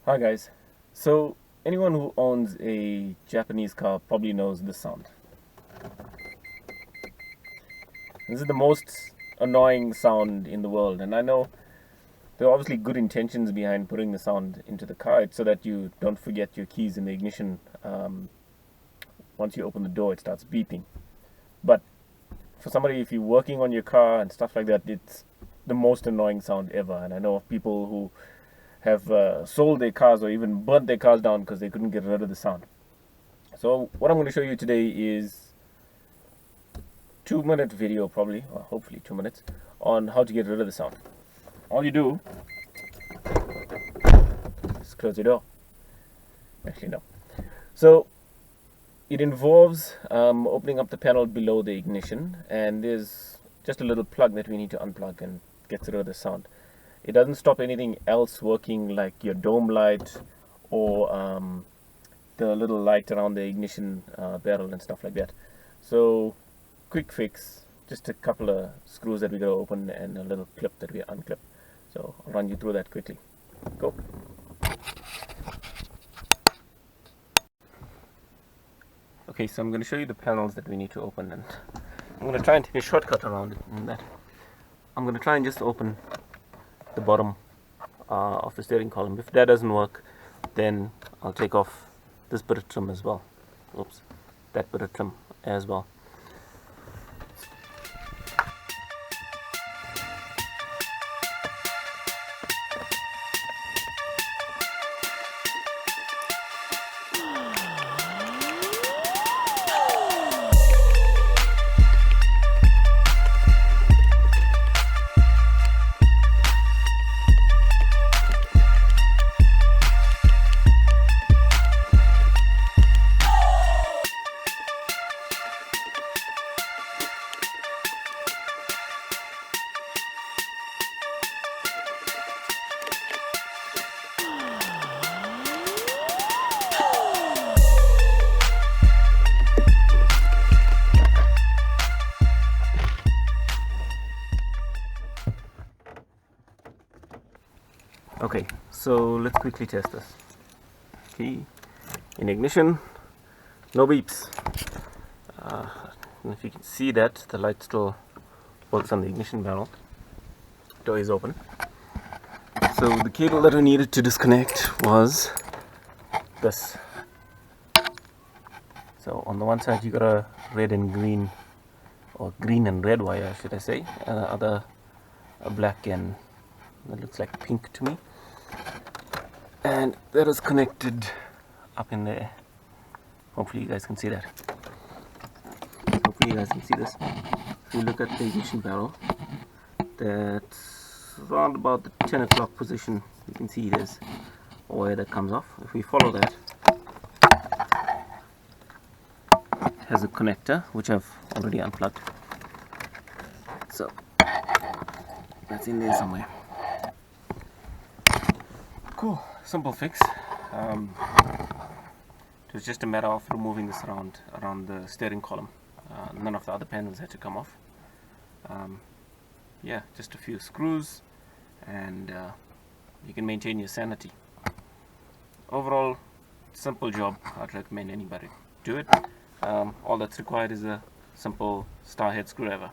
Hi guys. So anyone who owns a Japanese car probably knows this sound. This is the most annoying sound in the world, and I know there are obviously good intentions behind putting the sound into the car. It's so that you don't forget your keys in the ignition. Once you open the door, it starts beeping. But for somebody, if you're working on your car and stuff like that, it's the most annoying sound ever. And I know of people who have sold their cars or even burnt their cars down because they couldn't get rid of the sound. So what I'm going to show you today is 2 minute video, probably, or hopefully 2 minutes, on how to get rid of the sound. All you do is close your door. Actually, no. So it involves opening up the panel below the ignition, and there's just a little plug that we need to unplug and get rid of the sound. It doesn't stop anything else working, like your dome light or the little light around the ignition barrel and stuff like that. So quick fix, just a couple of screws that we got to open and a little clip that we unclip. So I'll run you through that quickly. Go. Okay, so I'm going to show you the panels that we need to open, and I'm going to try and take a shortcut around it. And that I'm going to try and just open the bottom of the steering column. If that doesn't work, then I'll take off this bit of trim as well. Oops, that bit of trim as well. Okay, so let's quickly test this. Key in ignition, no beeps. And if you can see that, the light still works on the ignition barrel. Door is open. So the cable that I needed to disconnect was this. So on the one side you got a red and green, or green and red wire, should I say, other a black and that looks like pink to me, and that is connected up in there. Hopefully you guys can see that. Hopefully you guys can see this. If you look at the ignition barrel, that's around about the 10 o'clock position. You can see there's a wire that comes off. If we follow that, it has a connector which I've already unplugged. So that's in there somewhere. Cool, simple fix. It was just a matter of removing this around the steering column. None of the other panels had to come off. Yeah, just a few screws, and you can maintain your sanity. Overall, simple job. I'd recommend anybody do it. All that's required is a simple star head screwdriver.